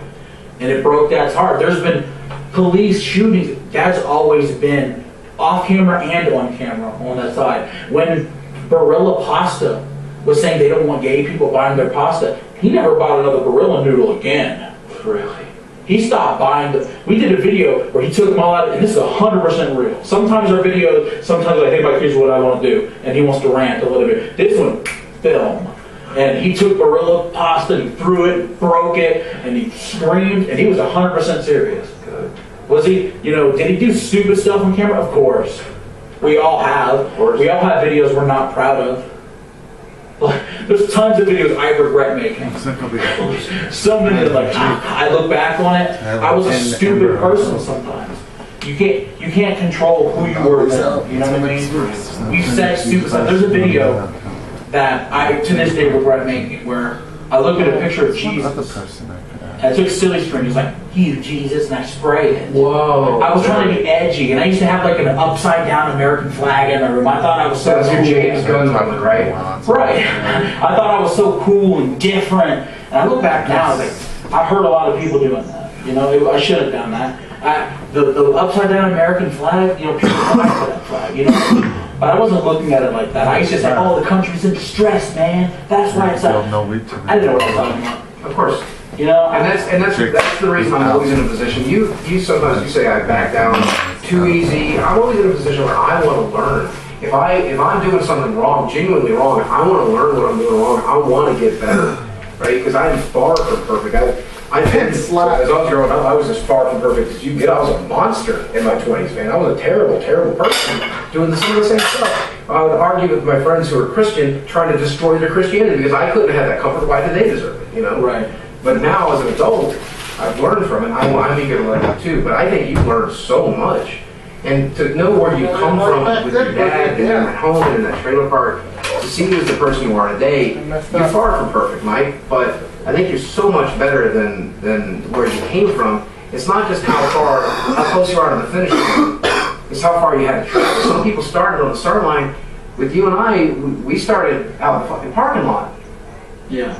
S4: and it broke Dad's heart. There's been police shootings. Dad's always been off camera and on camera on that side. When Barilla Pasta was saying they don't want gay people buying their pasta, he never bought another Barilla noodle again.
S3: Really?
S4: He stopped buying we did a video where he took them all out, and this is 100% real. Sometimes our videos, sometimes like, hey, Mike, here's what I want to do, and he wants to rant a little bit. This one, film. And he took Barilla pasta, and he threw it, broke it, and he screamed, and he was 100% serious.
S3: Good.
S4: Was he, you know, did he do stupid stuff on camera? Of course. We all have. Of course. We all have videos we're not proud of. Like, there's tons of videos I regret making. Some of them, like, I look back on it, I was a stupid person sometimes. You can't control who you were then, you know what I mean? You said stupid stuff. There's a video that I, to this day, regret making, where I looked at a picture of Jesus, and I took a silly string, it was like, you, Jesus, and I sprayed it.
S3: Whoa.
S4: I was trying to be edgy, and I used to have like an upside-down American flag in my room. I thought I was so
S3: cool. That's your James Gunn moment, right?
S4: Right. I thought I was so cool and different, and I look back now, I was like, I've heard a lot of people doing that. You know, I should have done that. The upside-down American flag, you know, people cry for that flag, you know? But I wasn't looking at it like that. I used to say, oh, the country's in distress, man. That's why it's up. I didn't know what I was talking about.
S3: Of course.
S4: You know?
S3: And that's the reason I'm always in a position. You sometimes you say I back down too easy. I'm always in a position where I want to learn. If I'm doing something wrong, genuinely wrong, I want to learn what I'm doing wrong. I want to get better, right? Because I'm far from perfect. As I was growing up, I was as far from perfect as you get. I was a monster in my 20s, man. I was a terrible, terrible person doing some of the same stuff. I would argue with my friends who were Christian, trying to destroy their Christianity because I couldn't have that comfort. Why did they deserve it? You know?
S4: Right.
S3: But now, as an adult, I've learned from it. I'm eager to learn it too. But I think you've learned so much. And to know where you come from with your dad and in that home and in that trailer park, to see you as the person you are today, you're far from perfect, Mike. But I think you're so much better than where you came from. It's not just how close you are to the finish line. It's how far you had to travel. Some people started on the start line. With you and I, we started out in the fucking parking lot.
S4: Yeah.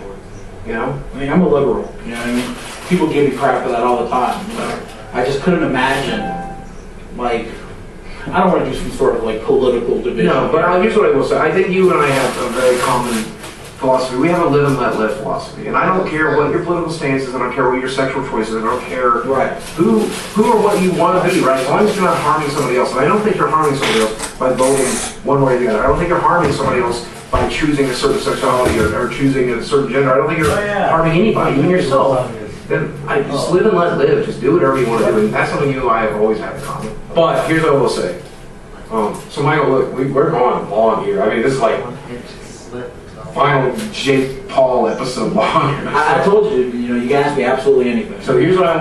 S3: You know?
S4: I mean, I'm a liberal, you know what I mean? People give me crap for that all the time, you know? I just couldn't imagine, like, I don't want to do some sort of, like, political division.
S3: No, but here's what I will say. I think you and I have a very common philosophy. We have a live and let live philosophy. And I don't care what your political stance is, I don't care what your sexual choices, I don't care
S4: Right.
S3: who or what you want to be, right? As long as you're not harming somebody else. And I don't think you're harming somebody else by voting one way or the other. I don't think you're harming somebody else by choosing a certain sexuality or choosing a certain gender. I don't think you're harming anybody, even yourself. Then I just live and let live. Just do whatever you want to do. And that's something you and I have always had in common. But here's what I will say. So Michael, look, we're going long here. I mean, this is like final Jake Paul episode long.
S4: I told you, you know, you can ask me absolutely anything.
S3: So here's what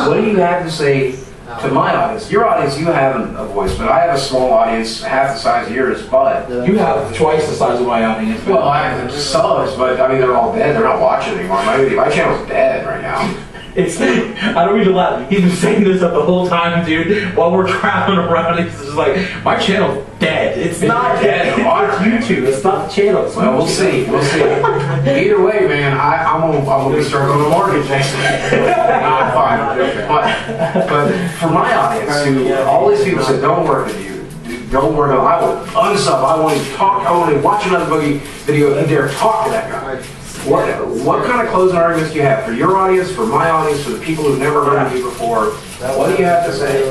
S3: what do you have to say to my audience? Your audience, you have a voice, but I have a small audience, half the size of yours, but...
S4: You have twice the size of my audience.
S3: Well, I have subs, but I mean, they're all dead. They're not watching anymore. My channel's dead right now.
S4: It's, I don't mean to laugh. He's been saying this up the whole time, dude. While we're traveling around, he's just like, my channel's dead. It's not dead. It's YouTube. It's not the channel.
S3: Well, we'll see. We'll see. Either way, man, I'm gonna be starting on a mortgage next week. I'm fine. But for my audience, who all these people said, don't work with you. Don't work. I will unsub. I want to talk. I want to watch another Boogie video and dare talk to that guy. What kind of closing arguments do you have for your audience, for my audience, for the people who've never heard of you before? What do you have to say?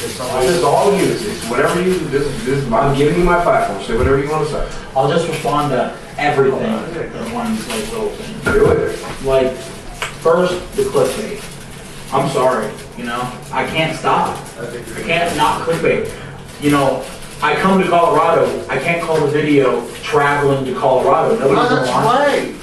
S3: This is all you. It's whatever you. I'm giving you my platform. Say whatever you want to say.
S4: I'll just respond to everything in one like little thing.
S3: Do it.
S4: Like, first, the clickbait. I'm sorry, you know, I can't stop. I can't not clickbait. You know, I come to Colorado, I can't call the video traveling to Colorado. Nobody's gonna watch it.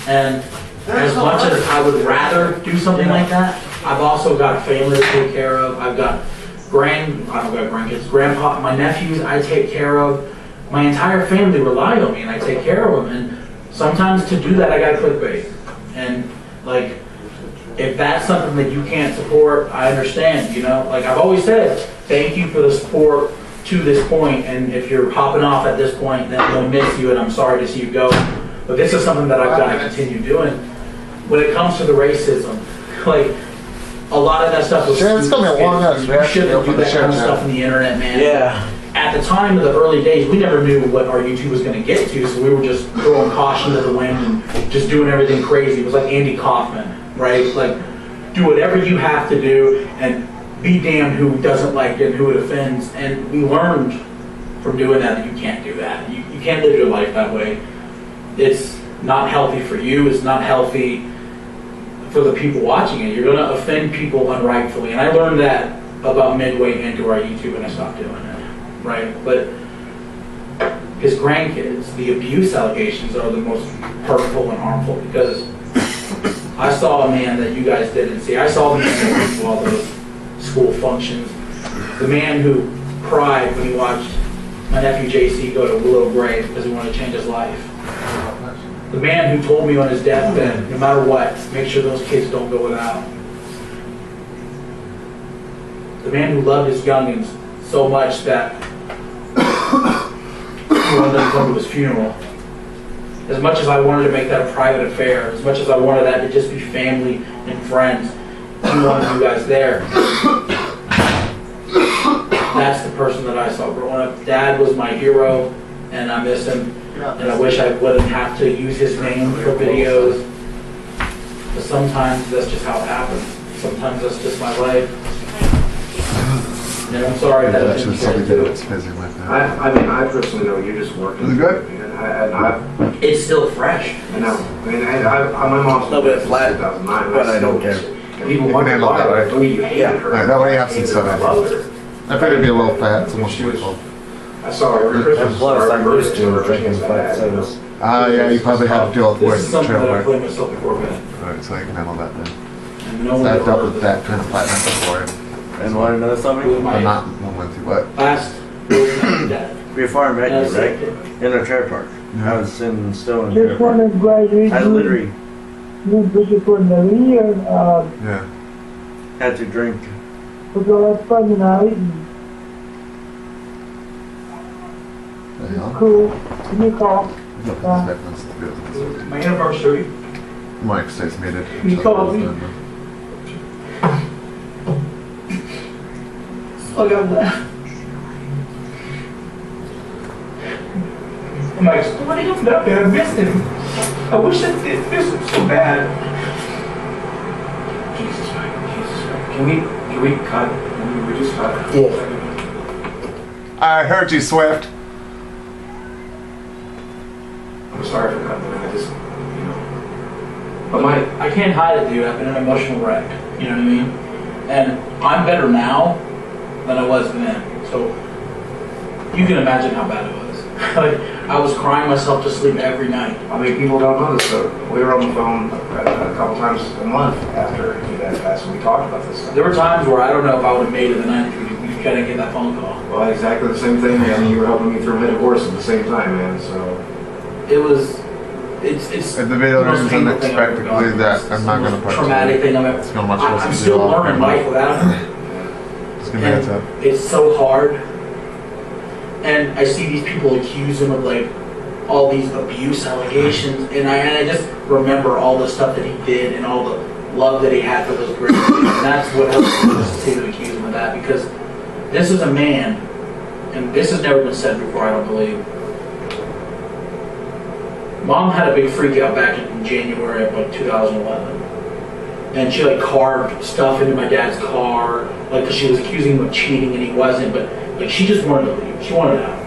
S4: And as much as I would rather do something like that, I've also got a family to take care of. I've got I don't got grandkids, grandpa, my nephews I take care of. My entire family rely on me and I take care of them. And sometimes to do that, I got clickbait. And like, if that's something that you can't support, I understand, you know? Like I've always said, thank you for the support to this point, and if you're hopping off at this point, then we'll miss you and I'm sorry to see you go. But this is something that I've got to continue doing. When it comes to the racism, like, a lot of that stuff was
S1: Sure, it's gonna be a long ass
S4: You shouldn't do that kind of stuff in the internet, man.
S2: Yeah.
S4: At the time of the early days, we never knew what our YouTube was going to get to, so we were just throwing caution to the wind and just doing everything crazy. It was like Andy Kaufman, right? Like, do whatever you have to do and be damned who doesn't like it and who it offends. And we learned from doing that you can't do that. You can't live your life that way. It's not healthy for you. It's not healthy for the people watching it. You're going to offend people unrightfully. And I learned that about midway into our YouTube and I stopped doing it. Right, but his grandkids, the abuse allegations are the most hurtful and harmful because I saw a man that you guys didn't see. I saw the man that went to all those school functions. The man who cried when he watched my nephew JC go to Willow Grave because he wanted to change his life. The man who told me on his deathbed, no matter what, make sure those kids don't go without. The man who loved his youngins so much that he wanted them to come to his funeral. As much as I wanted to make that a private affair, as much as I wanted that to just be family and friends, he wanted you guys there. That's the person that I saw growing up. Dad was my hero, and I miss him. And I wish I wouldn't have to use his name for videos. But sometimes that's just how it happens. Sometimes that's just my life. And I'm sorry that
S1: That's just something that's busy like that.
S3: I mean, I personally know you're just working.
S1: Is it good?
S3: And
S4: It's still fresh.
S3: I know. I mean, my mom's
S2: A little bit flat,
S3: 2009,
S2: but I don't care.
S3: And people
S1: You
S3: wonder
S1: can handle
S3: why.
S1: that, right?
S3: I mean, you hated her.
S1: Alright, that way you have some stuff.
S3: I loved her.
S1: I figured it'd be a little fat, it's almost
S3: She was-
S1: beautiful.
S3: I saw her every Christmas.
S2: And plus, I'm
S3: Every
S2: used to
S3: Christmas,
S2: drinking
S3: Christmas,
S2: flat
S3: I had,
S2: sodas.
S1: Yeah, you probably have to deal with
S4: This
S1: work
S4: is
S1: and
S4: something
S1: trail
S4: that I
S1: work.
S4: played myself before bed.
S1: Alright, so you can handle that then.
S4: And no one
S1: I've dealt
S4: ever
S1: with that kind of platinum before.
S2: And want to know something?
S1: I'm not one with you, what?
S4: Last dad.
S2: Before I met you, right? In a trailer park.
S1: Yeah.
S2: I was still in a trailer
S5: This one
S2: park.
S5: is great.
S2: I literally
S5: You put it for the year,
S1: Yeah.
S2: had to drink.
S5: because that's Friday night, and
S1: The hell?
S5: cool, give me a call.
S4: My anniversary.
S1: Mike stays muted.
S5: He called me. So I got that.
S4: I'm like, what are you doing up there? I missed him. I wish I did miss him so bad.
S3: Jesus Christ. Can we cut? Can we just cut?
S2: Yeah.
S1: I heard you, Swift.
S3: I'm sorry for cutting, man. I just, But
S4: I can't hide it, dude. I've been an emotional wreck. You know what I mean? And I'm better now than I was then. So you can imagine how bad it was. Like, I was crying myself to sleep every night.
S3: I mean, people don't know this, but we were on the phone a couple times a month after he had passed, and we talked about this stuff.
S4: There were times where I don't know if I would have made it the night if you couldn't get that phone call.
S3: Well, exactly the same thing, man. You were helping me through my divorce at the same time, man, so...
S4: It's
S1: If the video
S4: most
S1: ends
S4: painful thing I've ever
S1: unexpectedly,
S4: done.
S1: that
S4: It's
S1: I'm
S4: the
S1: not
S4: most
S1: going to put
S4: traumatic thing I've ever.
S1: It's gonna much worse
S4: I'm
S1: to
S4: still
S1: do all
S4: learning
S1: my
S4: life without him.
S1: It's gonna be a tough.
S4: It's so hard. And I see these people accuse him of like all these abuse allegations, and I just remember all the stuff that he did and all the love that he had for those girls. And that's what helps me to accuse him of that, because this is a man, and this has never been said before, I don't believe. Mom had a big freak out back in January of like 2011. And she like carved stuff into my dad's car, like, cause she was accusing him of cheating and he wasn't, but like she just wanted to leave. She wanted out.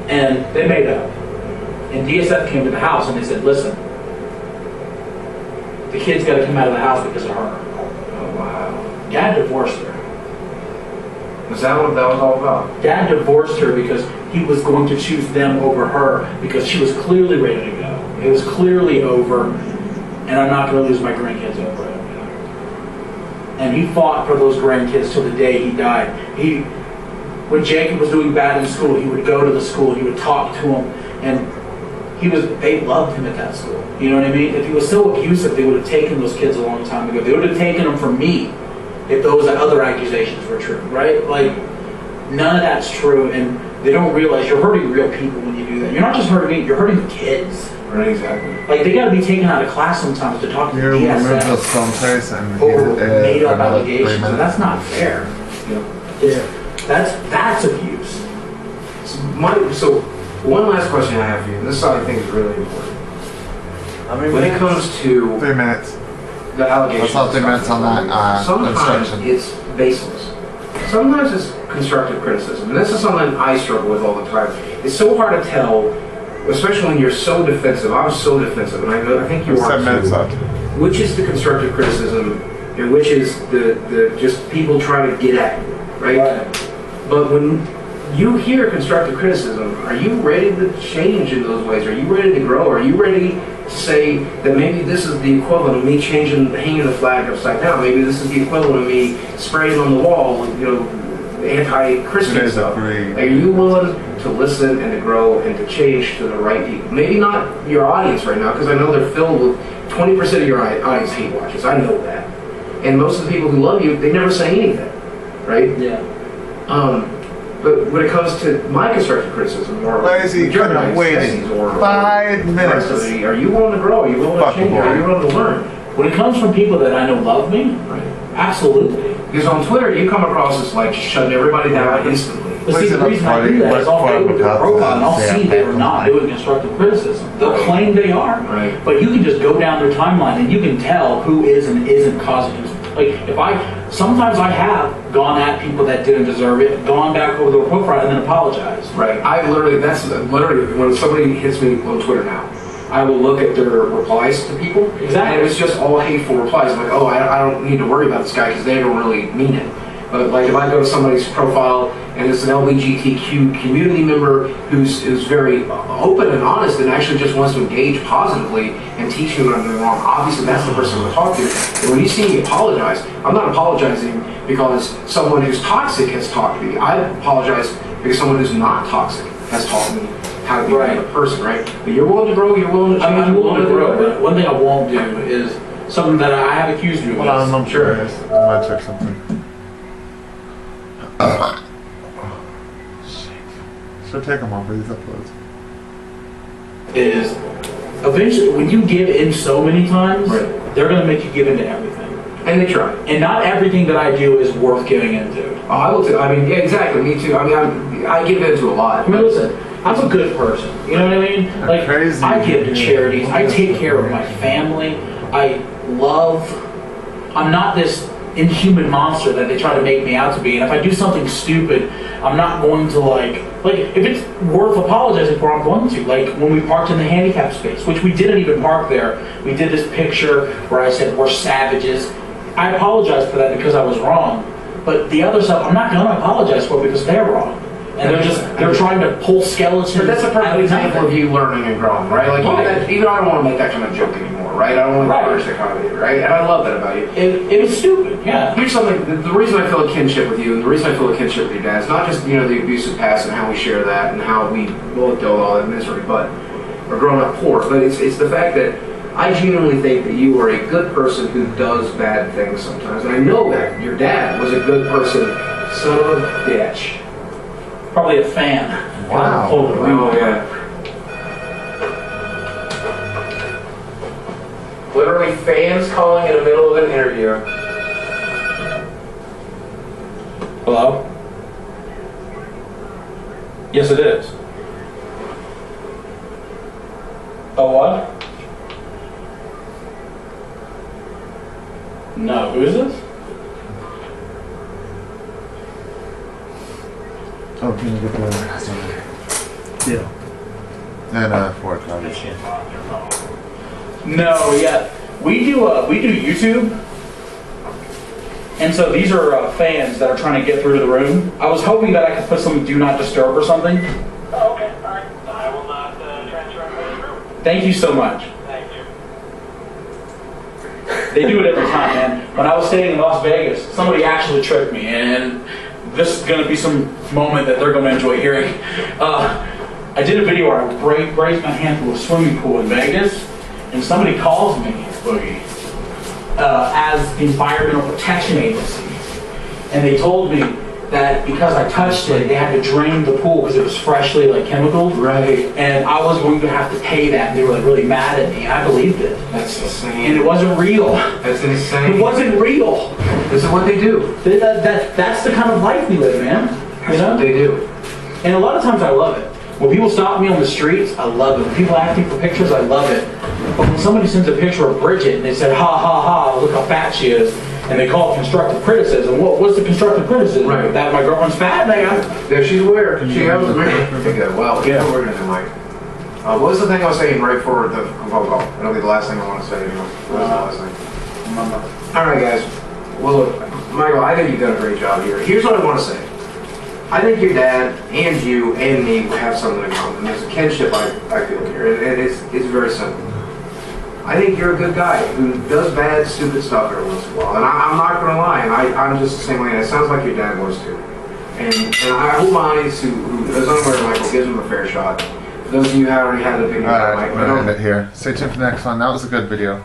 S4: And they made up. And DSF came to the house and they said, listen, the kid's gotta come out of the house because of her.
S3: Oh, wow.
S4: Dad divorced her.
S3: Is that what that was all about?
S4: Dad divorced her because he was going to choose them over her because she was clearly ready to go. It was clearly over, and I'm not going to lose my grandkids over it. And he fought for those grandkids till the day he died. When Jacob was doing bad in school, he would go to the school, he would talk to them, and they loved him at that school. You know what I mean? If he was so abusive, they would have taken those kids a long time ago. They would have taken them from me if those other accusations were true, right? Like, none of that's true, and they don't realize you're hurting real people when you do that. You're not just hurting me, you're hurting the kids.
S3: Right, exactly.
S4: Like, they gotta be taken out of class sometimes to talk to
S1: You remove the
S4: DSS
S1: stone face and
S4: over made up
S1: another 3
S4: allegations, and
S1: minutes.
S4: that's not fair.
S3: Yeah.
S4: That's abuse.
S3: So, one last question I have for you, and this I think is really important. When it comes to
S1: 3 minutes.
S3: the allegations,
S1: That's not 3 minutes on that
S3: sometimes
S1: instruction.
S3: it's baseless. Sometimes it's constructive criticism, and this is something I struggle with all the time. It's so hard to tell, especially when you're so defensive. I'm so defensive, and I think you are
S1: 7 minutes
S3: too.
S1: left.
S3: Which is the constructive criticism, and which is the just people trying to get at you, right? But when you hear constructive criticism, are you ready to change in those ways? Are you ready to grow? Are you ready to say that maybe this is the equivalent of me hanging the flag upside down? Maybe this is the equivalent of me spraying on the wall, anti-Christian stuff. Are you willing to listen and to grow and to change to the right people? Maybe not your audience right now, because I know they're filled with 20% of your audience hate watches. I know that. And most of the people who love you, they never say anything, right?
S4: Yeah.
S3: But when it comes to my constructive criticism, or
S1: Lazy, couldn't have waited 5 minutes.
S3: are you willing to grow? Are you willing to change? Are you willing to learn?
S4: When it comes from people that I know love me,
S3: Right.
S4: absolutely.
S3: Because on Twitter, you come across as like shutting everybody down instantly.
S4: But see, the reason I do that is I'll go to their profile and I'll see they're not doing constructive criticism. They'll claim they are,
S3: Right.
S4: but you can just go down their timeline and you can tell who is and isn't causing it. Like, sometimes I have gone at people that didn't deserve it, gone back over their profile and then apologized.
S3: Right. That's literally when somebody hits me on Twitter now, I will look at their replies to people.
S4: Exactly.
S3: And it's just all hateful replies. I'm like, oh, I don't need to worry about this guy because they don't really mean it. But like if I go to somebody's profile and it's an LGBTQ community member who's very open and honest and actually just wants to engage positively and teach me what I'm doing wrong, obviously that's the person I'm going to talk to. And when you see me apologize, I'm not apologizing because someone who's toxic has talked to me. I apologize because someone who's not toxic has taught me how to be a better person, right? But you're willing to grow, you're willing to change.
S4: I'm willing to grow, but one thing I won't do is something that I have accused you of.
S1: Hold on, I'm curious. I might check something. Should take them off for these uploads.
S4: is eventually when you give in so many times,
S3: Right.
S4: they're gonna make you give into everything.
S3: And they try.
S4: And not everything that I do is worth giving into.
S3: Oh, I will too. I mean, yeah, exactly. Me too. I mean, I give into a lot.
S4: I mean, listen, I'm a good person. You know what I mean? Like,
S1: Crazy.
S4: I give to charities. I take care of my family. I'm not this inhuman monster that they try to make me out to be. And if I do something stupid, I'm not going to like if it's worth apologizing for, I'm going to. Like when we parked in the handicap space, which we didn't even park there. We did this picture where I said, we're savages. I apologize for that because I was wrong. But the other stuff, I'm not going to apologize for because they're wrong. And they're trying to pull skeletons.
S3: But that's a perfect example of you learning and growing, right? Like even I don't want to make that kind of joke anymore, right? I don't want to encourage that kind of behavior, right? And I love that about you.
S4: It was stupid, yeah.
S3: Here's something. The reason I feel a kinship with you, and the reason I feel a kinship with your dad, is not just the abusive past and how we share that and how we both deal with all that misery, but or growing up poor. But it's the fact that I genuinely think that you are a good person who does bad things sometimes, and I know that your dad was a good person, son of a bitch.
S4: Probably a fan.
S1: Wow.
S3: Oh, yeah. Literally fans calling in the middle of an interview.
S4: Hello? Yes, it is. Oh, what? No, who is this?
S1: Oh, can you get the
S5: Yeah.
S1: and fork covers?
S4: No, yeah. We do YouTube. And so these are fans that are trying to get through to the room. I was hoping that I could put some do not disturb or something.
S6: Oh, okay, all right. I will not transfer anybody through.
S4: Thank you so much.
S6: Thank you.
S4: They do it every time, man. When I was staying in Las Vegas, somebody actually tricked me, and this is going to be some moment that they're going to enjoy hearing. I did a video where I raised my hand through a swimming pool in Vegas, and somebody calls me, Boogie, as the Environmental Protection Agency. And they told me that because I touched it, they had to drain the pool because it was freshly chemicaled.
S3: Right.
S4: And I was going to have to pay that, and they were really mad at me, and I believed it.
S3: That's insane.
S4: And it wasn't real.
S3: That's insane.
S4: It wasn't real.
S3: This is what they do.
S4: That's the kind of life we live, man.
S3: That's what they do.
S4: And a lot of times I love it. When people stop me on the streets, I love it. When people ask me for pictures, I love it. But when somebody sends a picture of Bridget and they said, ha ha ha, look how fat she is, and they call it constructive criticism, what's the constructive criticism?
S3: Right.
S4: That my girlfriend's fat?
S3: Yeah, she's aware. She has me. Okay, well, yeah, we're gonna do, Mike. What was the thing I was saying right before the phone call? That'll be the last thing I want to say anyway. What was the last thing? All right, guys. Well, look, Michael, I think you've done a great job here. Here's what I want to say. I think your dad and you and me have something in common. There's a kinship I feel here, and it's very simple. I think you're a good guy who does bad, stupid stuff every once in a while. And I'm not going to lie, I'm just the same way. And it sounds like your dad was too. And I hope my audience who is unaware of Michael gives him a fair shot. For those of you who already had an opinion about
S1: Alright,
S3: Michael,
S1: we're going to end it here. Stay tuned for the next one. That was a good video.